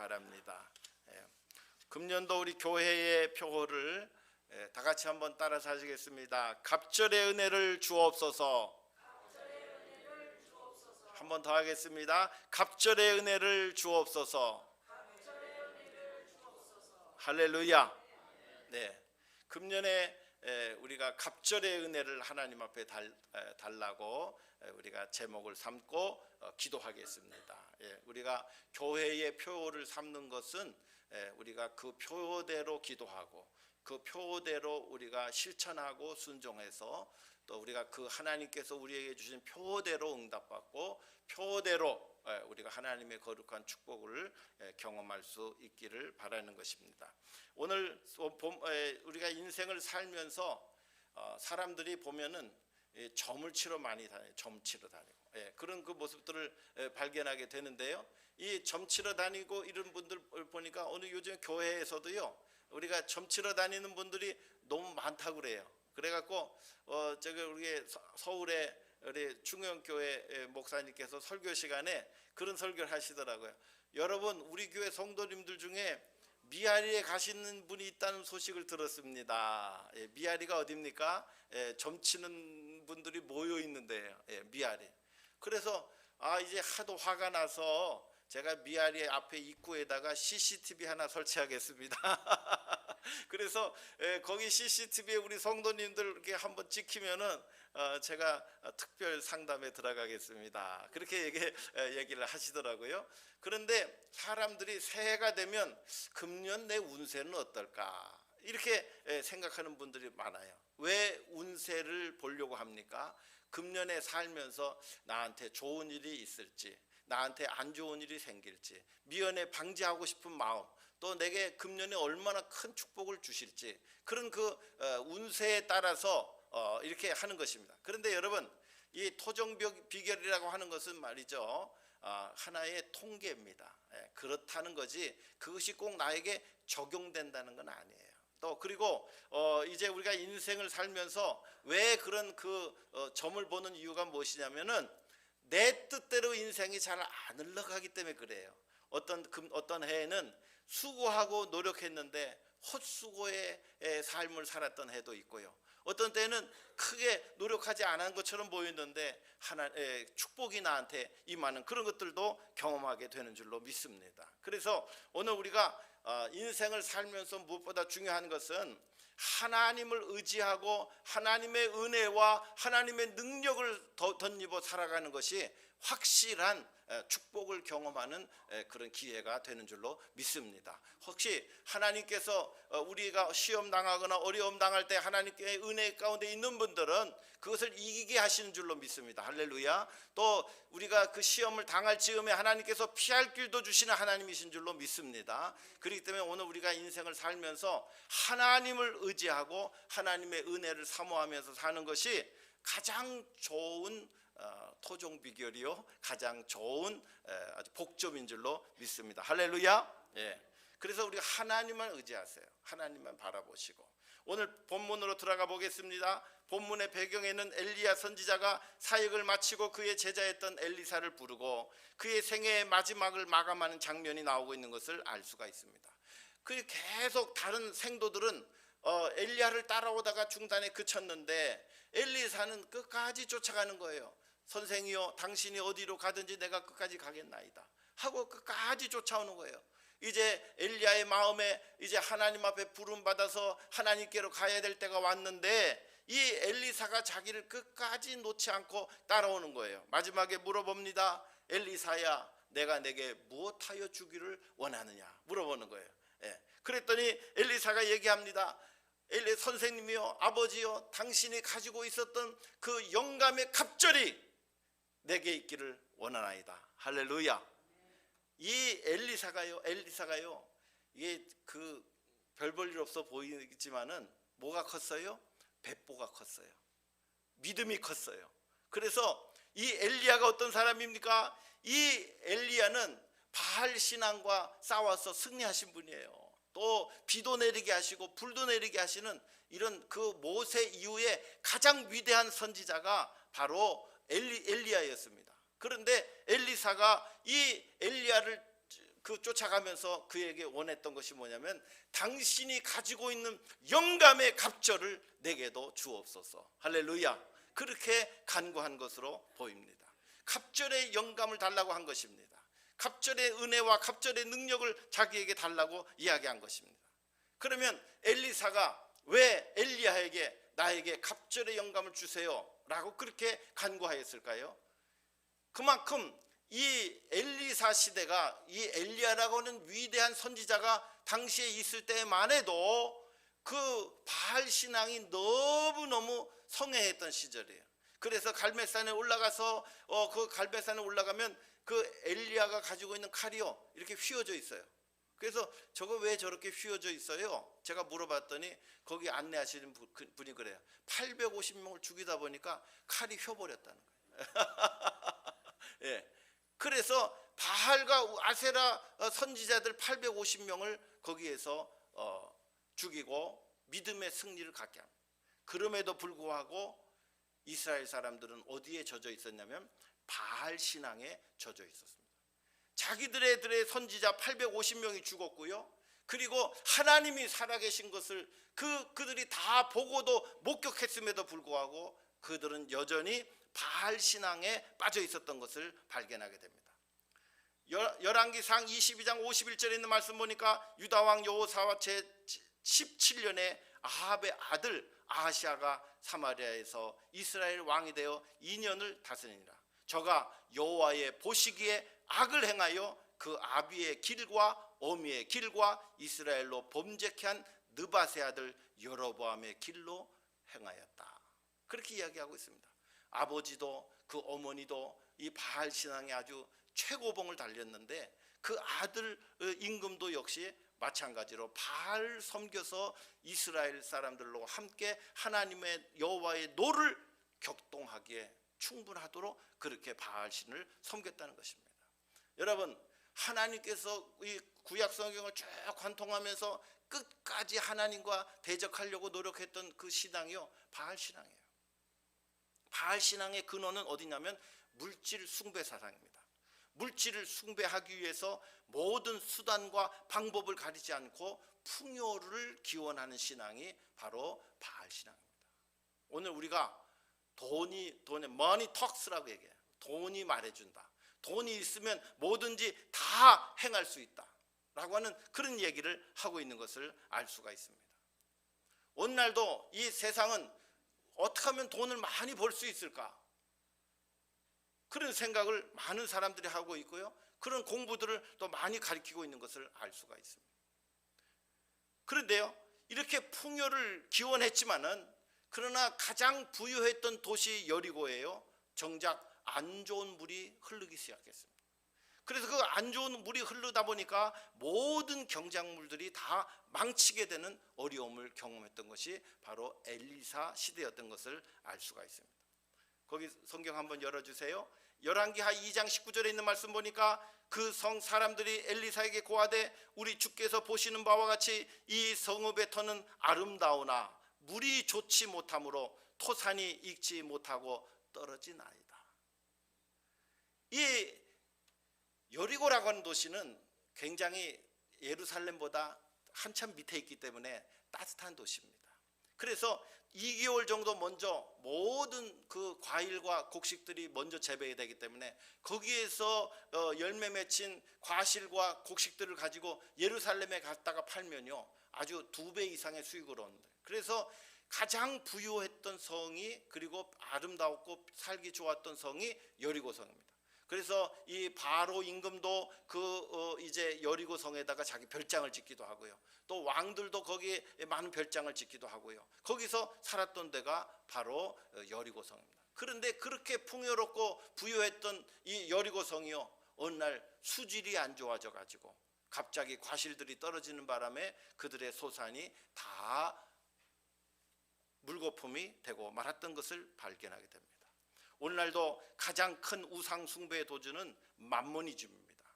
바랍니다. 금년도 우리 교회의 표어를 다 같이 한번 따라서 하시겠습니다. 갑절의 은혜를 주옵소서. 한 번 더 하겠습니다. 갑절의 은혜를 주옵소서. 할렐루야. 네, 금년에 우리가 갑절의 은혜를 하나님 앞에 달라고 우리가 제목을 삼고 기도하겠습니다. 우리가 교회의 표어를 삼는 것은 우리가 그 표어대로 기도하고 그 표어대로 우리가 실천하고 순종해서 또 우리가 그 하나님께서 우리에게 주신 표어대로 응답받고 표어대로 우리가 하나님의 거룩한 축복을 경험할 수 있기를 바라는 것입니다. 오늘 우리가 인생을 살면서 사람들이 보면은 점을 치러 많이 다녀요. 점 치러 다니고 그런 그 모습들을 발견하게 되는데요. 이 점 치러 다니고 이런 분들 보니까 오늘 요즘 교회에서도요, 우리가 점 치러 다니는 분들이 너무 많다고 그래요. 그래갖고 저기 우리 서울에 우리 중형교회 목사님께서 설교 시간에 그런 설교를 하시더라고요. 여러분, 우리 교회 성도님들 중에 미아리에 가시는 분이 있다는 소식을 들었습니다. 미아리가 어디입니까? 점치는 분들이 모여 있는데요. 미아리. 그래서 이제 하도 화가 나서 제가 미아리 앞에 입구에다가 CCTV 하나 설치하겠습니다. 그래서 거기 CCTV에 우리 성도님들 이렇게 한번 찍히면은 제가 특별 상담에 들어가겠습니다. 그렇게 얘기를 하시더라고요. 그런데 사람들이 새해가 되면 금년 내 운세는 어떨까 이렇게 생각하는 분들이 많아요. 왜 운세를 보려고 합니까? 금년에 살면서 나한테 좋은 일이 있을지, 나한테 안 좋은 일이 생길지, 미연에 방지하고 싶은 마음, 또 내게 금년에 얼마나 큰 축복을 주실지, 그런 그 운세에 따라서 이렇게 하는 것입니다. 그런데 여러분, 이 토종 비결이라고 하는 것은 말이죠, 하나의 통계입니다. 그렇다는 거지 그것이 꼭 나에게 적용된다는 건 아니에요. 또 그리고 이제 우리가 인생을 살면서 왜 그런 그 점을 보는 이유가 무엇이냐면은 내 뜻대로 인생이 잘 안 흘러가기 때문에 그래요. 어떤 해에는 수고하고 노력했는데 헛수고의 삶을 살았던 해도 있고요. 어떤 때는 크게 노력하지 않은 것처럼 보였는데 축복이 나한테 임하는 그런 것들도 경험하게 되는 줄로 믿습니다. 그래서 오늘 우리가 인생을 살면서 무엇보다 중요한 것은 하나님을 의지하고 하나님의 은혜와 하나님의 능력을 덧입어 살아가는 것이 확실한 축복을 경험하는 그런 기회가 되는 줄로 믿습니다. 혹시 하나님께서 우리가 시험 당하거나 어려움 당할 때 하나님께 은혜 가운데 있는 분들은 그것을 이기게 하시는 줄로 믿습니다. 할렐루야. 또 우리가 그 시험을 당할 즈음에 하나님께서 피할 길도 주시는 하나님이신 줄로 믿습니다. 그렇기 때문에 오늘 우리가 인생을 살면서 하나님을 의지하고 하나님의 은혜를 사모하면서 사는 것이 가장 좋은 토종 비결이요, 가장 좋은 아주 복점인 줄로 믿습니다. 할렐루야. 그래서 우리가 하나님만 의지하세요. 하나님만 바라보시고 오늘 본문으로 들어가 보겠습니다. 본문의 배경에는 엘리야 선지자가 사역을 마치고 그의 제자였던 엘리사를 부르고 그의 생애의 마지막을 마감하는 장면이 나오고 있는 것을 알 수가 있습니다. 그 계속 다른 생도들은 엘리야를 따라오다가 중단에 그쳤는데 엘리사는 끝까지 쫓아가는 거예요. 선생이여, 당신이 어디로 가든지 내가 끝까지 가겠나이다 하고 끝까지 쫓아오는 거예요. 이제 엘리야의 마음에 이제 하나님 앞에 부름 받아서 하나님께로 가야 될 때가 왔는데 이 엘리사가 자기를 끝까지 놓지 않고 따라오는 거예요. 마지막에 물어봅니다. 엘리사야, 내가 내게 무엇하여 주기를 원하느냐 물어보는 거예요. 그랬더니 엘리사가 얘기합니다. 선생님이요, 아버지요, 당신이 가지고 있었던 그 영감의 갑절이 내게 있기를 원하나이다. 할렐루야. 이 엘리사가요, 이게 그 별 볼 일 없어 보이지만은 뭐가 컸어요? 배포가 컸어요. 믿음이 컸어요. 그래서 이 엘리야가 어떤 사람입니까? 이 엘리야는 바알 신앙과 싸워서 승리하신 분이에요. 또 비도 내리게 하시고 불도 내리게 하시는 이런 그 모세 이후에 가장 위대한 선지자가 바로 엘리야였습니다. 그런데 엘리사가 이 엘리야를 그 쫓아가면서 그에게 원했던 것이 뭐냐면 당신이 가지고 있는 영감의 갑절을 내게도 주옵소서. 할렐루야. 그렇게 간구한 것으로 보입니다. 갑절의 영감을 달라고 한 것입니다. 갑절의 은혜와 갑절의 능력을 자기에게 달라고 이야기한 것입니다. 그러면 엘리사가 왜 엘리야에게 나에게 갑절의 영감을 주세요 라고 그렇게 간구하였을까요? 그만큼 이 엘리사 시대가, 이 엘리야라고 하는 위대한 선지자가 당시에 있을 때만 해도 그 바알 신앙이 너무너무 성행했던 시절이에요. 그래서 갈멜산에 올라가서 그 갈멜산에 올라가면 그 엘리야가 가지고 있는 칼이요 이렇게 휘어져 있어요. 그래서 저거 왜 저렇게 휘어져 있어요? 제가 물어봤더니 거기 안내하시는 분이 그래요. 850명을 죽이다 보니까 칼이 휘어버렸다는 거예요. 예. 그래서 바알과 아세라 선지자들 850명을 거기에서 죽이고 믿음의 승리를 갖게 합니다. 그럼에도 불구하고 이스라엘 사람들은 어디에 젖어 있었냐면 바알 신앙에 젖어 있었습니다. 자기들의 선지자 850명이 죽었고요. 그리고 하나님이 살아계신 것을 그들이 다 보고도 목격했음에도 불구하고 그들은 여전히 바알 신앙에 빠져 있었던 것을 발견하게 됩니다. 열왕기상 22장 51절에 있는 말씀 보니까 유다왕 여호사와 제17년에 아합의 아들 아하시아가 사마리아에서 이스라엘 왕이 되어 2년을 다스리니라. 저가 여호와의 보시기에 악을 행하여 그 아비의 길과 어미의 길과 이스라엘로 범죄케 한 느밧의 아들 여로보암의 길로 행하였다. 그렇게 이야기하고 있습니다. 아버지도 그 어머니도 이 바알 신앙에 아주 최고봉을 달렸는데 그 아들 임금도 역시 마찬가지로 바알 섬겨서 이스라엘 사람들로 함께 하나님의 여호와의 노를 격동하기에 충분하도록 그렇게 바알 신을 섬겼다는 것입니다. 여러분, 하나님께서 이 구약 성경을 쭉 관통하면서 끝까지 하나님과 대적하려고 노력했던 그 신앙이요, 바알 신앙이에요. 바알 신앙의 근원은 어디냐면 물질 숭배 사상입니다. 물질을 숭배하기 위해서 모든 수단과 방법을 가리지 않고 풍요를 기원하는 신앙이 바로 바알 신앙입니다. 오늘 우리가 돈이 money talks라고 얘기해요. 돈이 말해준다. 돈이 있으면 뭐든지 다 행할 수 있다 라고 하는 그런 얘기를 하고 있는 것을 알 수가 있습니다. 오늘날도 이 세상은 어떻게 하면 돈을 많이 벌 수 있을까? 그런 생각을 많은 사람들이 하고 있고요. 그런 공부들을 또 많이 가르치고 있는 것을 알 수가 있습니다. 그런데요, 이렇게 풍요를 기원했지만은 그러나 가장 부유했던 도시 여리고예요. 정작 안 좋은 물이 흐르기 시작했습니다. 그래서 그 안 좋은 물이 흐르다 보니까 모든 경작물들이 다 망치게 되는 어려움을 경험했던 것이 바로 엘리사 시대였던 것을 알 수가 있습니다. 거기 성경 한번 열어주세요. 열왕기하 2장 19절에 있는 말씀 보니까 그 성 사람들이 엘리사에게 고하되 우리 주께서 보시는 바와 같이 이 성읍의 터는 아름다우나 물이 좋지 못하므로 토산이 익지 못하고 떨어지나이다. 이 여리고라고 하는 도시는 굉장히 예루살렘보다 한참 밑에 있기 때문에 따뜻한 도시입니다. 그래서 2개월 정도 먼저 모든 그 과일과 곡식들이 먼저 재배되기 때문에 거기에서 열매 맺힌 과실과 곡식들을 가지고 예루살렘에 갔다가 팔면요 아주 2배 이상의 수익을 얻는다. 그래서 가장 부유했던 성이, 그리고 아름다웠고 살기 좋았던 성이 여리고 성입니다. 그래서 이 바로 임금도 이제 여리고 성에다가 자기 별장을 짓기도 하고요. 또 왕들도 거기에 많은 별장을 짓기도 하고요. 거기서 살았던 데가 바로 여리고 성입니다. 그런데 그렇게 풍요롭고 부유했던 이 여리고 성이요, 어느 날 수질이 안 좋아져 가지고 갑자기 과실들이 떨어지는 바람에 그들의 소산이 다 물거품이 되고 말았던 것을 발견하게 됩니다. 오늘날도 가장 큰 우상 숭배의 도주는 맘모니즘입니다.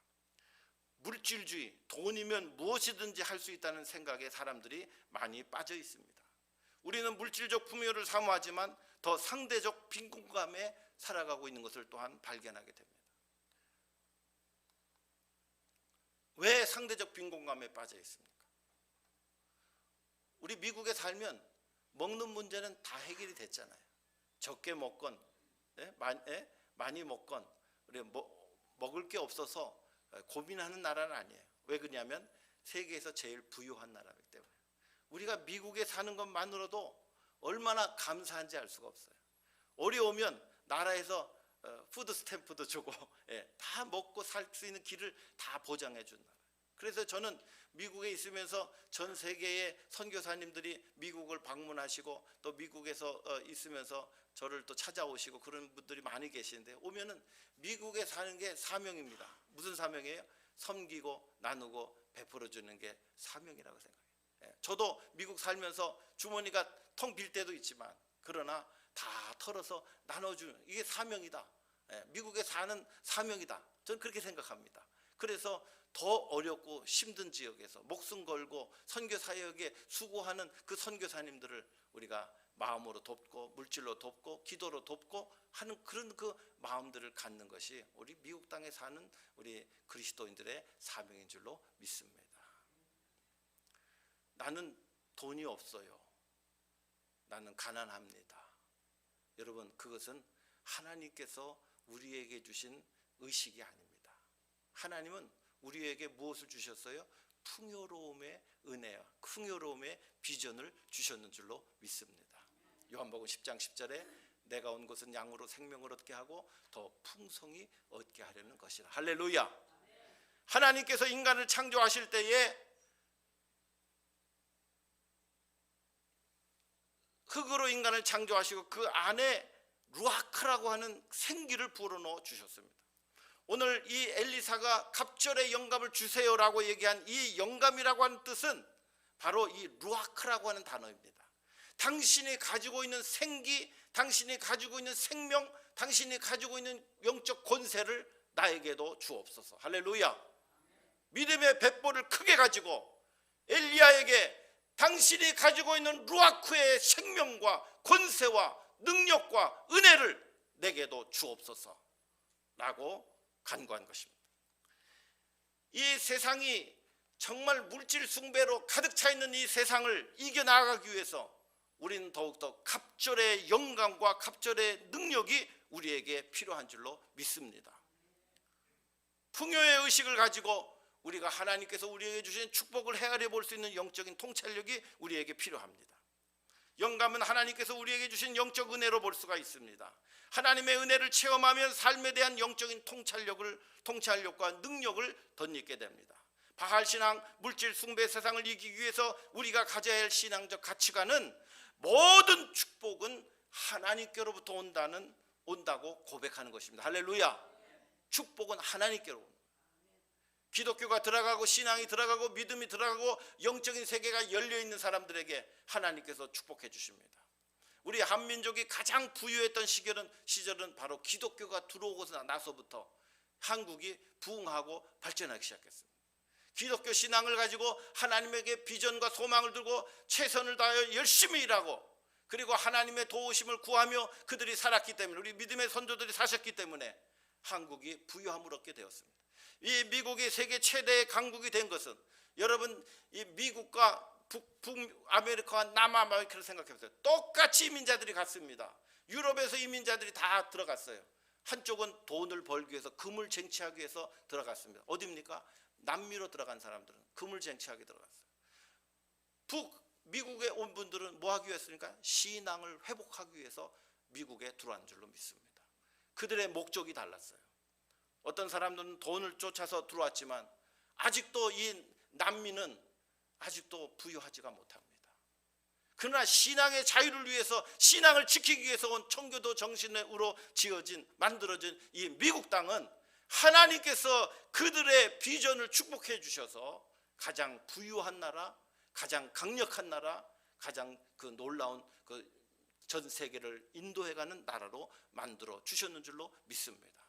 물질주의, 돈이면 무엇이든지 할 수 있다는 생각에 사람들이 많이 빠져 있습니다. 우리는 물질적 풍요를 사모하지만 더 상대적 빈곤감에 살아가고 있는 것을 또한 발견하게 됩니다. 왜 상대적 빈곤감에 빠져 있습니까? 우리 미국에 살면 먹는 문제는 다 해결이 됐잖아요. 적게 먹건 많이 먹건 우리 먹을 게 없어서 고민하는 나라는 아니에요. 왜 그러냐면 세계에서 제일 부유한 나라이기 때문에. 우리가 미국에 사는 것만으로도 얼마나 감사한지 알 수가 없어요. 어려우면 나라에서 푸드 스탬프도 주고 다 먹고 살 수 있는 길을 다 보장해 준 나라. 그래서 저는 미국에 있으면서 전 세계의 선교사님들이 미국을 방문하시고 또 미국에서 있으면서 저를 또 찾아오시고 그런 분들이 많이 계시는데, 오면은 미국에 사는 게 사명입니다. 무슨 사명이에요? 섬기고 나누고 베풀어 주는 게 사명이라고 생각해요. 저도 미국 살면서 주머니가 텅 빌 때도 있지만 그러나 다 털어서 나눠주는, 이게 사명이다. 미국에 사는 사명이다. 저는 그렇게 생각합니다. 그래서 더 어렵고 힘든 지역에서 목숨 걸고 선교 사역에 수고하는 그 선교사님들을 우리가 마음으로 돕고 물질로 돕고 기도로 돕고 하는 그런 그 마음들을 갖는 것이 우리 미국 땅에 사는 우리 그리스도인들의 사명인 줄로 믿습니다. 나는 돈이 없어요. 나는 가난합니다. 여러분, 그것은 하나님께서 우리에게 주신 의식이 아닙니다. 하나님은 우리에게 무엇을 주셨어요? 풍요로움의 은혜와 풍요로움의 비전을 주셨는 줄로 믿습니다. 요한복음 10장 10절에 내가 온 것은 양으로 생명을 얻게 하고 더 풍성히 얻게 하려는 것이라. 할렐루야. 하나님께서 인간을 창조하실 때에 흙으로 인간을 창조하시고 그 안에 루아크라고 하는 생기를 불어넣어 주셨습니다. 오늘 이 엘리사가 갑절의 영감을 주세요라고 얘기한 이 영감이라고 하는 뜻은 바로 이 루아크라고 하는 단어입니다. 당신이 가지고 있는 생기, 당신이 가지고 있는 생명, 당신이 가지고 있는 영적 권세를 나에게도 주옵소서. 할렐루야. 믿음의 뱃볼을 크게 가지고 엘리야에게 당신이 가지고 있는 루아크의 생명과 권세와 능력과 은혜를 내게도 주옵소서 라고 간구한 것입니다. 이 세상이 정말 물질 숭배로 가득 차 있는 이 세상을 이겨나가기 위해서 우리는 더욱더 갑절의 영감과 갑절의 능력이 우리에게 필요한 줄로 믿습니다. 풍요의 의식을 가지고 우리가 하나님께서 우리에게 주신 축복을 헤아려 볼 수 있는 영적인 통찰력이 우리에게 필요합니다. 영감은 하나님께서 우리에게 주신 영적 은혜로 볼 수가 있습니다. 하나님의 은혜를 체험하면 삶에 대한 영적인 통찰력과 능력을 덧입게 됩니다. 바알신앙, 물질 숭배 세상을 이기기 위해서 우리가 가져야 할 신앙적 가치관은 모든 축복은 하나님께로부터 온다고 고백하는 것입니다. 할렐루야. 축복은 하나님께로 옵니다. 기독교가 들어가고 신앙이 들어가고 믿음이 들어가고 영적인 세계가 열려있는 사람들에게 하나님께서 축복해 주십니다. 우리 한민족이 가장 부유했던 시절은 바로 기독교가 들어오고 나서부터 한국이 부흥하고 발전하기 시작했습니다. 기독교 신앙을 가지고 하나님에게 비전과 소망을 두고 최선을 다하여 열심히 일하고 그리고 하나님의 도우심을 구하며 그들이 살았기 때문에, 우리 믿음의 선조들이 사셨기 때문에 한국이 부유함을 얻게 되었습니다. 이 미국이 세계 최대의 강국이 된 것은, 여러분 이 미국과 북아메리카와 남아메리카를 생각해보세요. 똑같이 이민자들이 갔습니다. 유럽에서 이민자들이 다 들어갔어요. 한쪽은 돈을 벌기 위해서, 금을 쟁취하기 위해서 들어갔습니다. 어디입니까? 남미로 들어간 사람들은 금을 쟁취하기 들어갔어요. 미국에 온 분들은 뭐 하기 위해서입니까? 신앙을 회복하기 위해서 미국에 들어온 줄로 믿습니다. 그들의 목적이 달랐어요. 어떤 사람들은 돈을 쫓아서 들어왔지만 아직도 이 남미는 아직도 부유하지가 못합니다. 그러나 신앙의 자유를 위해서, 신앙을 지키기 위해서 온 청교도 정신으로 만들어진 이 미국 땅은 하나님께서 그들의 비전을 축복해 주셔서 가장 부유한 나라, 가장 강력한 나라, 가장 그 놀라운 그 전 세계를 인도해가는 나라로 만들어 주셨는 줄로 믿습니다.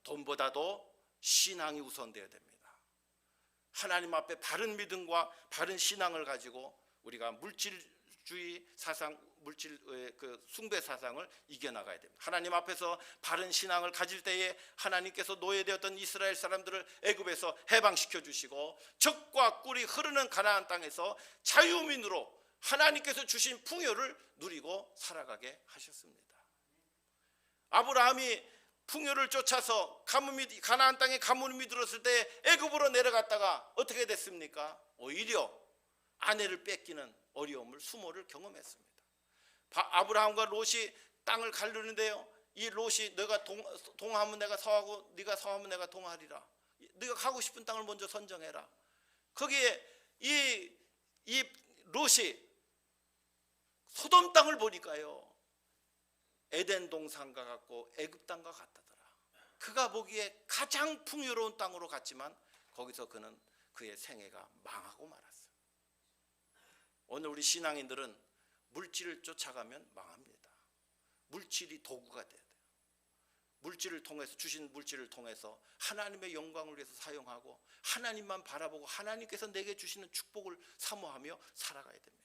돈보다도 신앙이 우선되어야 됩니다. 하나님 앞에 바른 믿음과 바른 신앙을 가지고 우리가 물질 물질주의 사상, 물질의 그 숭배 사상을 이겨나가야 됩니다. 하나님 앞에서 바른 신앙을 가질 때에 하나님께서 노예되었던 이스라엘 사람들을 애굽에서 해방시켜 주시고 젖과 꿀이 흐르는 가나안 땅에서 자유민으로 하나님께서 주신 풍요를 누리고 살아가게 하셨습니다. 아브라함이 풍요를 쫓아서 가나안 땅에 가뭄이 들었을 때 애굽으로 내려갔다가 어떻게 됐습니까? 오히려 아내를 뺏기는 어려움을, 수모를 경험했습니다. 아브라함과 롯이 땅을 갈르는데요, 이 롯이 너가 동하면 내가 서하고 네가 서하면 내가 동하리라. 네가 가고 싶은 땅을 먼저 선정해라. 거기에 이 롯이 소돔 땅을 보니까요, 에덴 동산과 같고 애굽 땅과 같다더라. 그가 보기에 가장 풍요로운 땅으로 갔지만 거기서 그는 그의 생애가 망하고 말았어요. 오늘 우리 신앙인들은 물질을 쫓아가면 망합니다. 물질이 도구가 돼야 돼요. 물질을 통해서, 주신 물질을 통해서 하나님의 영광을 위해서 사용하고 하나님만 바라보고 하나님께서 내게 주시는 축복을 사모하며 살아가야 됩니다.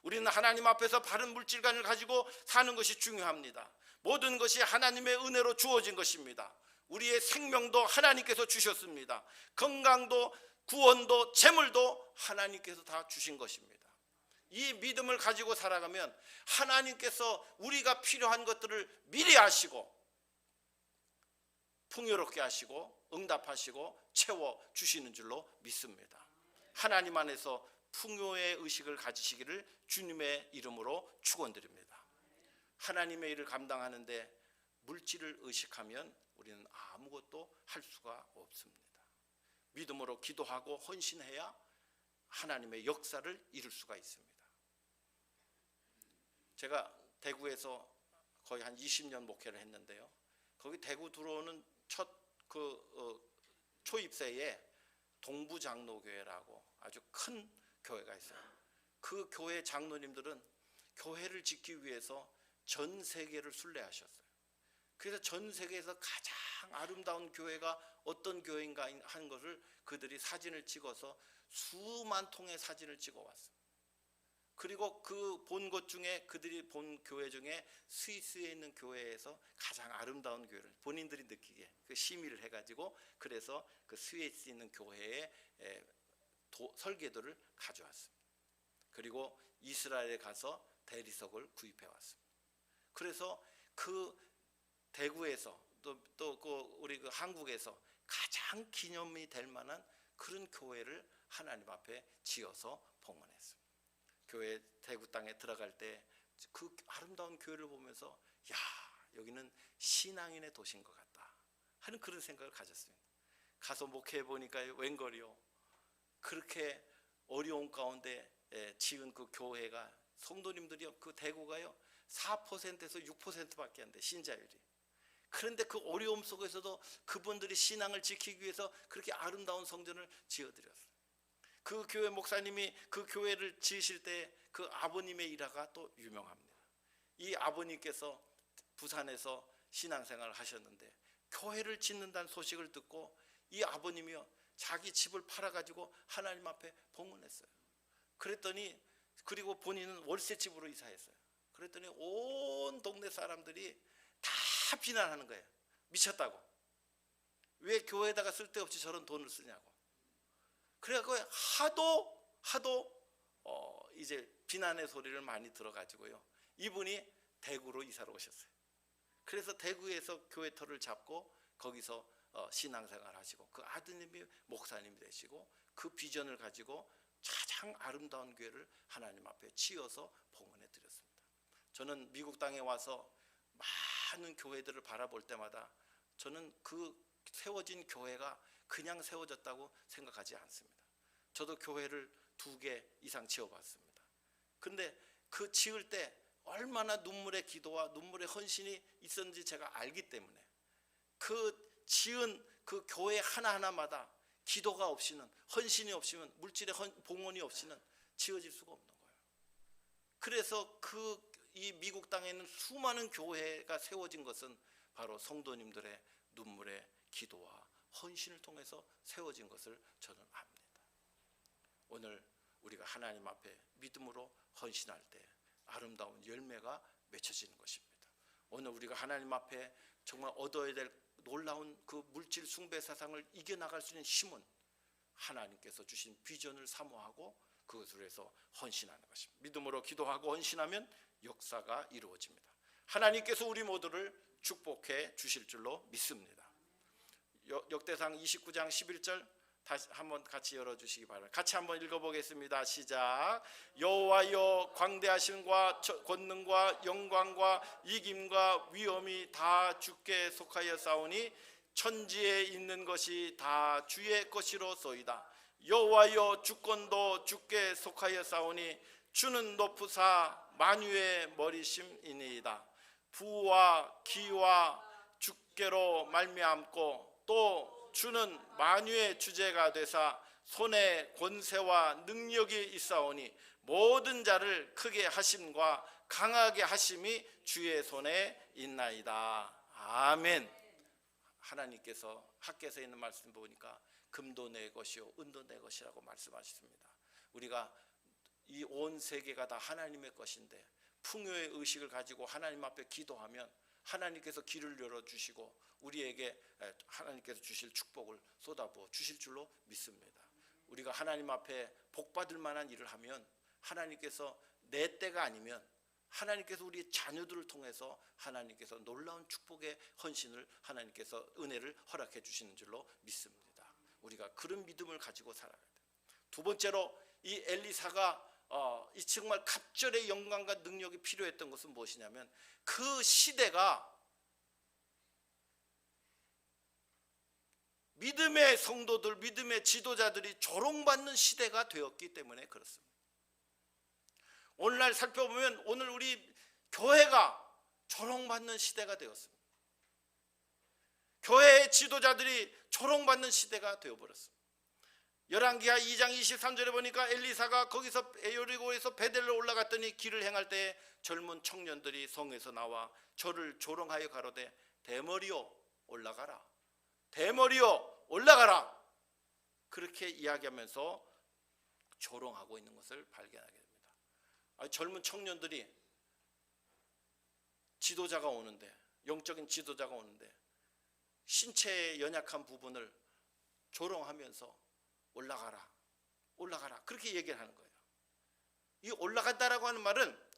우리는 하나님 앞에서 바른 물질관을 가지고 사는 것이 중요합니다. 모든 것이 하나님의 은혜로 주어진 것입니다. 우리의 생명도 하나님께서 주셨습니다. 건강도 구원도 재물도 하나님께서 다 주신 것입니다. 이 믿음을 가지고 살아가면 하나님께서 우리가 필요한 것들을 미리 아시고 풍요롭게 하시고 응답하시고 채워주시는 줄로 믿습니다. 하나님 안에서 풍요의 의식을 가지시기를 주님의 이름으로 축원드립니다. 하나님의 일을 감당하는데 물질을 의식하면 우리는 아무것도 할 수가 없습니다. 믿음으로 기도하고 헌신해야 하나님의 역사를 이룰 수가 있습니다. 제가 대구에서 거의 한 20년 목회를 했는데요, 거기 대구 들어오는 첫 초입세에 동부장로교회라고 아주 큰 교회가 있어요. 그 교회 장로님들은 교회를 짓기 위해서 전 세계를 순례하셨어요. 그래서 전 세계에서 가장 아름다운 교회가 어떤 교회인가 하는 것을 그들이 사진을 찍어서 수만 통의 사진을 찍어왔어요. 그리고 그 본 것 중에, 그들이 본 교회 중에 스위스에 있는 교회에서 가장 아름다운 교회를 본인들이 느끼게 그 심의를 해가지고, 그래서 그 스위스에 있는 교회에 설계도를 가져왔습니다. 그리고 이스라엘에 가서 대리석을 구입해 왔습니다. 그래서 그 대구에서 또 우리 그 한국에서 가장 기념이 될 만한 그런 교회를 하나님 앞에 지어서 봉헌했습니다. 교회 대구 땅에 들어갈 때 그 아름다운 교회를 보면서 야, 여기는 신앙인의 도시인 것 같다 하는 그런 생각을 가졌습니다. 가서 목회해 보니까 웬걸요, 그렇게 어려운 가운데 지은 그 교회가, 성도님들이요, 그 대구가요 4%에서 6%밖에 안 돼, 신자율이. 그런데 그 어려움 속에서도 그분들이 신앙을 지키기 위해서 그렇게 아름다운 성전을 지어드렸어요. 그 교회 목사님이 그 교회를 지으실 때 그 아버님의 일화가 또 유명합니다. 이 아버님께서 부산에서 신앙생활을 하셨는데 교회를 짓는다는 소식을 듣고 이 아버님이요, 자기 집을 팔아가지고 하나님 앞에 봉헌했어요. 그랬더니, 그리고 본인은 월세집으로 이사했어요. 그랬더니 온 동네 사람들이 다 비난하는 거예요. 미쳤다고. 왜 교회에다가 쓸데없이 저런 돈을 쓰냐고. 그래갖고 하도 이제 비난의 소리를 많이 들어가지고요, 이분이 대구로 이사를 오셨어요. 그래서 대구에서 교회터를 잡고 거기서 신앙생활 하시고, 그 아드님이 목사님이 되시고, 그 비전을 가지고 가장 아름다운 교회를 하나님 앞에 지어서 봉헌해 드렸습니다. 저는 미국 땅에 와서 많은 교회들을 바라볼 때마다 저는 그 세워진 교회가 그냥 세워졌다고 생각하지 않습니다. 저도 교회를 2개 이상 지어봤습니다. 근데 그 지을 때 얼마나 눈물의 기도와 눈물의 헌신이 있었는지 제가 알기 때문에 그 지은 그 교회 하나하나마다 기도가 없이는, 헌신이 없이는, 물질의 봉헌이 없이는 지어질 수가 없는 거예요. 그래서 이 미국 땅에 있는 수많은 교회가 세워진 것은 바로 성도님들의 눈물의 기도와 헌신을 통해서 세워진 것을 저는 압니다. 오늘 우리가 하나님 앞에 믿음으로 헌신할 때 아름다운 열매가 맺혀지는 것입니다. 오늘 우리가 하나님 앞에 정말 얻어야 될 놀라운 그 물질 숭배 세상을 이겨나갈 수 있는 힘은 하나님께서 주신 비전을 사모하고 그것을 위해서 헌신하는 것입니다. 믿음으로 기도하고 헌신하면 역사가 이루어집니다. 하나님께서 우리 모두를 축복해 주실 줄로 믿습니다. 역대상 29장 11절 다시 한번 같이 열어주시기 바랍니다. 같이 한번 읽어보겠습니다. 시작. 여호와여, 광대하심과 권능과 영광과 이김과 위엄이 다 주께 속하여 싸우니 천지에 있는 것이 다 주의 것이로소이다. 여호와여, 주권도 주께 속하여 싸우니 주는 높으사 만유의 머리심이니이다. 부와 기와 주께로 말미암고 또 주는 만유의 주제가 되사 손에 권세와 능력이 있사오니 모든 자를 크게 하심과 강하게 하심이 주의 손에 있나이다. 아멘. 하나님께서 학개서에 있는 말씀 보니까 금도 내 것이요 은도 내 것이라고 말씀하셨습니다. 우리가 이 온 세계가 다 하나님의 것인데 풍요의 의식을 가지고 하나님 앞에 기도하면 하나님께서 길을 열어주시고 우리에게 하나님께서 주실 축복을 쏟아부어 주실 줄로 믿습니다. 우리가 하나님 앞에 복받을 만한 일을 하면 하나님께서 내 때가 아니면 하나님께서 우리의 자녀들을 통해서 하나님께서 놀라운 축복의 헌신을 하나님께서 은혜를 허락해 주시는 줄로 믿습니다. 우리가 그런 믿음을 가지고 살아야 돼요. 두 번째로 이 엘리사가 이 정말 갑절의 영광과 능력이 필요했던 것은 무엇이냐면 그 시대가 믿음의 성도들, 믿음의 지도자들이 조롱받는 시대가 되었기 때문에 그렇습니다. 오늘날 살펴보면 오늘 우리 교회가 조롱받는 시대가 되었습니다. 교회의 지도자들이 조롱받는 시대가 되어버렸습니다. 열왕기하 2장 23절에 보니까 엘리사가 거기서 여리고에서 베델로 올라갔더니 길을 행할 때 젊은 청년들이 성에서 나와 저를 조롱하여 가로되 대머리요 올라가라, 대머리요 올라가라, 그렇게 이야기하면서 조롱하고 있는 것을 발견하게 됩니다. 젊은 청년들이 지도자가 오는데, 영적인 지도자가 오는데 신체의 연약한 부분을 조롱하면서 올라가라, 올라가라, 그렇게 얘기를 하는 거예요. 이 올라간다라고 하는 말은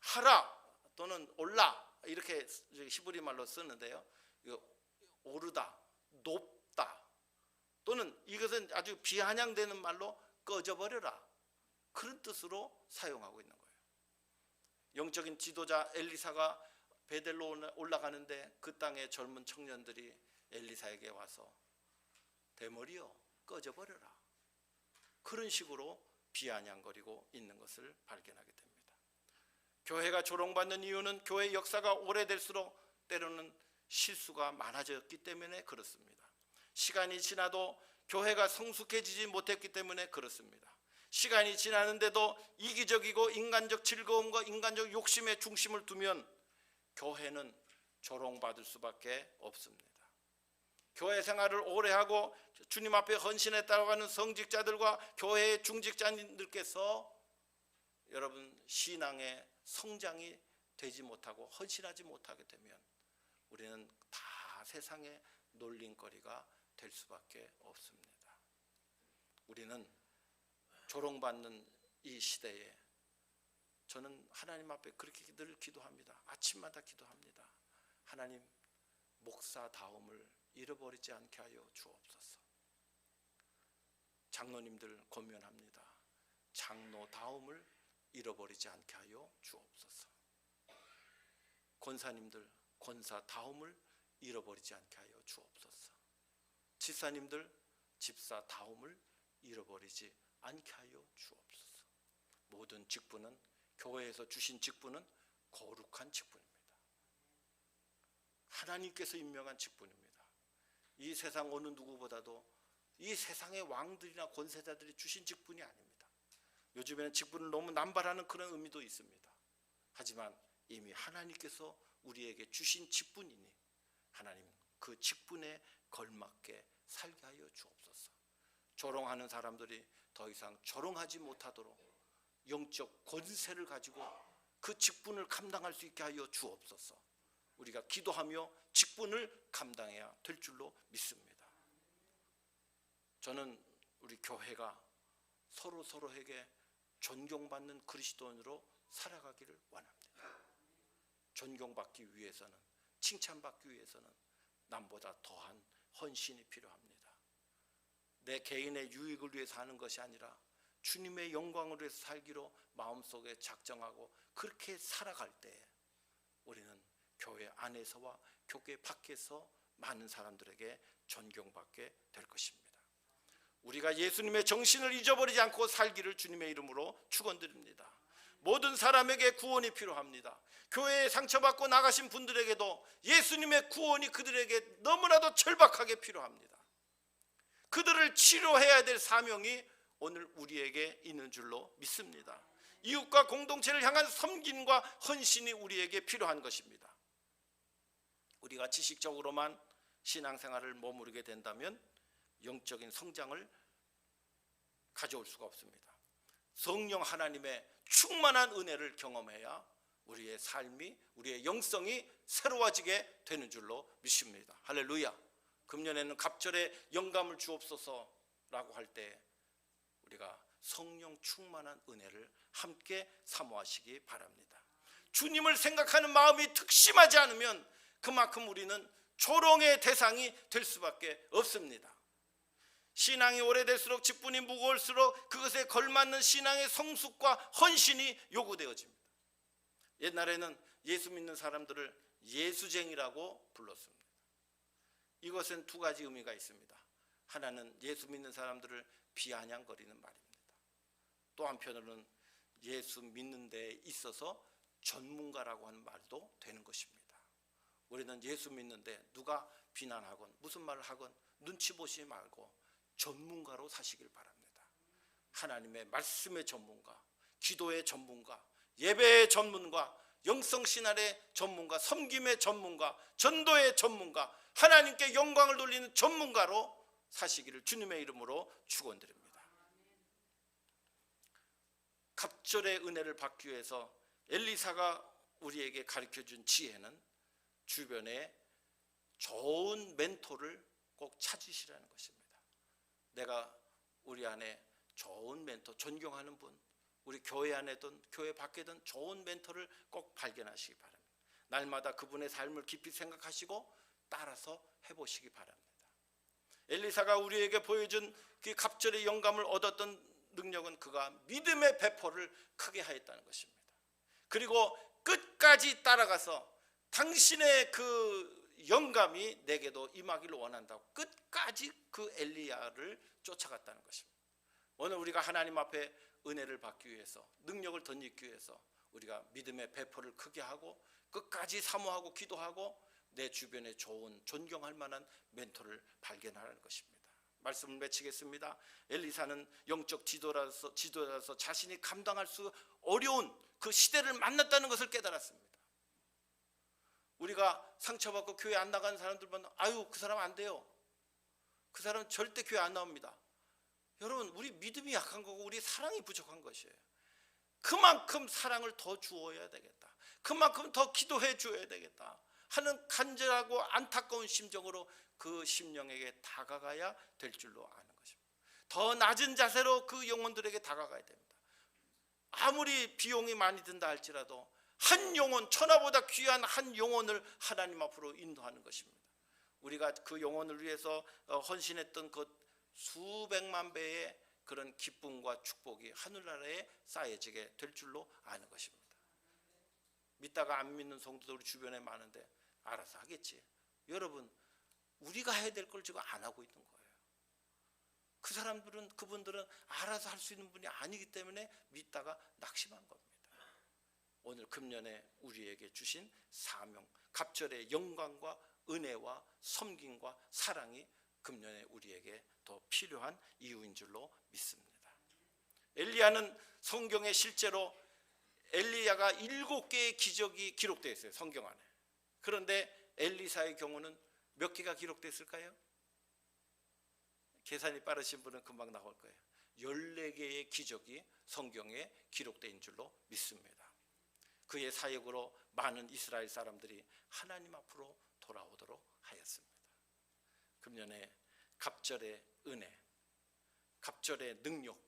하라 또는 올라 이렇게 히브리 말로 쓰는데요. 오르다, 높다, 또는 이것은 아주 비아냥되는 말로 꺼져버려라, 그런 뜻으로 사용하고 있는 거예요. 영적인 지도자 엘리사가 베델로 올라가는데 그 땅의 젊은 청년들이 엘리사에게 와서 대머리여 꺼져버려라, 그런 식으로 비아냥거리고 있는 것을 발견하게 됩니다. 교회가 조롱받는 이유는 교회 역사가 오래될수록 때로는 실수가 많아졌기 때문에 그렇습니다. 시간이 지나도 교회가 성숙해지지 못했기 때문에 그렇습니다. 시간이 지나는데도 이기적이고 인간적 즐거움과 인간적 욕심에 중심을 두면 교회는 조롱받을 수밖에 없습니다. 교회 생활을 오래 하고 주님 앞에 헌신했다고 하는 성직자들과 교회의 중직자님들께서 여러분 신앙의 성장이 되지 못하고 헌신하지 못하게 되면 우리는 다 세상의 놀림거리가 될 수밖에 없습니다. 우리는 조롱받는 이 시대에 저는 하나님 앞에 그렇게 늘 기도합니다. 아침마다 기도합니다. 하나님, 목사다움을 잃어버리지 않게 하여 주옵소서. 장로님들 권면합니다. 장로다움을 잃어버리지 않게 하여 주옵소서. 권사님들 권사다움을 잃어버리지 않게 하여 주옵소서. 집사님들 집사다움을 잃어버리지 않게 하여 주옵소서. 모든 직분은, 교회에서 주신 직분은 거룩한 직분입니다. 하나님께서 임명한 직분입니다. 이 세상 어느 누구보다도 이 세상의 왕들이나 권세자들이 주신 직분이 아닙니다. 요즘에는 직분을 너무 남발하는 그런 의미도 있습니다. 하지만 이미 하나님께서 우리에게 주신 직분이니 하나님 그 직분에 걸맞게 살게 하여 주옵소서. 조롱하는 사람들이 더 이상 조롱하지 못하도록 영적 권세를 가지고 그 직분을 감당할 수 있게 하여 주옵소서. 우리가 기도하며 직분을 감당해야 될 줄로 믿습니다. 저는 우리 교회가 서로에게 존경받는 그리스도인으로 살아가기를 원합니다. 존경받기 위해서는, 칭찬받기 위해서는 남보다 더한 헌신이 필요합니다. 내 개인의 유익을 위해서 하는 것이 아니라 주님의 영광을 위해서 살기로 마음속에 작정하고 그렇게 살아갈 때 우리는 교회 안에서와 교회 밖에서 많은 사람들에게 존경받게 될 것입니다. 우리가 예수님의 정신을 잊어버리지 않고 살기를 주님의 이름으로 축원드립니다. 모든 사람에게 구원이 필요합니다. 교회에 상처받고 나가신 분들에게도 예수님의 구원이 그들에게 너무나도 절박하게 필요합니다. 그들을 치료해야 될 사명이 오늘 우리에게 있는 줄로 믿습니다. 이웃과 공동체를 향한 섬김과 헌신이 우리에게 필요한 것입니다. 우리가 지식적으로만 신앙생활을 머무르게 된다면 영적인 성장을 가져올 수가 없습니다. 성령 하나님의 충만한 은혜를 경험해야 우리의 삶이, 우리의 영성이 새로워지게 되는 줄로 믿습니다. 할렐루야. 금년에는 갑절에 영감을 주옵소서라고 할 때 우리가 성령 충만한 은혜를 함께 사모하시기 바랍니다. 주님을 생각하는 마음이 특심하지 않으면 그만큼 우리는 조롱의 대상이 될 수밖에 없습니다. 신앙이 오래될수록 직분이 무거울수록 그것에 걸맞는 신앙의 성숙과 헌신이 요구되어집니다. 옛날에는 예수 믿는 사람들을 예수쟁이라고 불렀습니다. 이것은 두 가지 의미가 있습니다. 하나는 예수 믿는 사람들을 비아냥거리는 말입니다. 또 한편으로는 예수 믿는 데에 있어서 전문가라고 하는 말도 되는 것입니다. 우리는 예수 믿는데 누가 비난하건 무슨 말을 하건 눈치 보시지 말고 전문가로 사시길 바랍니다. 하나님의 말씀의 전문가, 기도의 전문가, 예배의 전문가, 영성신앙의 전문가, 섬김의 전문가, 전도의 전문가, 하나님께 영광을 돌리는 전문가로 사시기를 주님의 이름으로 축원드립니다. 갑절의 은혜를 받기 위해서 엘리사가 우리에게 가르쳐준 지혜는 주변에 좋은 멘토를 꼭 찾으시라는 것입니다. 내가 우리 안에 좋은 멘토, 존경하는 분, 우리 교회 안에든 교회 밖에든 좋은 멘토를 꼭 발견하시기 바랍니다. 날마다 그분의 삶을 깊이 생각하시고 따라서 해보시기 바랍니다. 엘리사가 우리에게 보여준 그 갑절의 영감을 얻었던 능력은 그가 믿음의 배포를 크게 하였다는 것입니다. 그리고 끝까지 따라가서 당신의 그 영감이 내게도 임하기를 원한다고 끝까지 그 엘리야를 쫓아갔다는 것입니다. 오늘 우리가 하나님 앞에 은혜를 받기 위해서, 능력을 덧입기 위해서 우리가 믿음의 배포를 크게 하고 끝까지 사모하고 기도하고 내 주변에 좋은 존경할 만한 멘토를 발견하라는 것입니다. 말씀을 맺히겠습니다. 엘리사는 영적 지도자로서 자신이 감당할 수 어려운 그 시대를 만났다는 것을 깨달았습니다. 우리가 상처받고 교회 안 나가는 사람들 보면 아유 그 사람 안 돼요. 그 사람은 절대 교회 안 나옵니다. 여러분 우리 믿음이 약한 거고 우리 사랑이 부족한 것이에요. 그만큼 사랑을 더 주어야 되겠다. 그만큼 더 기도해 줘야 되겠다 하는 간절하고 안타까운 심정으로 그 심령에게 다가가야 될 줄로 아는 것입니다. 더 낮은 자세로 그 영혼들에게 다가가야 됩니다. 아무리 비용이 많이 든다 할지라도 한 영혼, 천하보다 귀한 한 영혼을 하나님 앞으로 인도하는 것입니다. 우리가 그 영혼을 위해서 헌신했던 그 수백만 배의 그런 기쁨과 축복이 하늘나라에 쌓여지게 될 줄로 아는 것입니다. 믿다가 안 믿는 성도들 우리 주변에 많은데 알아서 하겠지. 여러분 우리가 해야 될 걸 지금 안 하고 있는 거예요. 그 사람들은 그분들은 알아서 할 수 있는 분이 아니기 때문에 믿다가 낙심한 겁니다. 오늘 금년에 우리에게 주신 사명, 갑절의 영광과 은혜와 섬김과 사랑이 금년에 우리에게 더 필요한 이유인 줄로 믿습니다. 엘리야는 성경에 실제로 엘리야가 7개의 기적이 기록되어 있어요. 성경 안에. 그런데 엘리사의 경우는 몇 개가 기록됐을까요? 계산이 빠르신 분은 금방 나올 거예요. 14개의 기적이 성경에 기록된 줄로 믿습니다. 그의 사역으로 많은 이스라엘 사람들이 하나님 앞으로 돌아오도록 하였습니다. 금년에 갑절의 은혜, 갑절의 능력,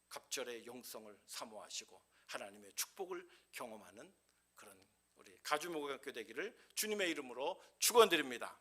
갑절의 영성을 사모하시고 하나님의 축복을 경험하는 그런 우리 가주목욕학교 되기를 주님의 이름으로 축원드립니다.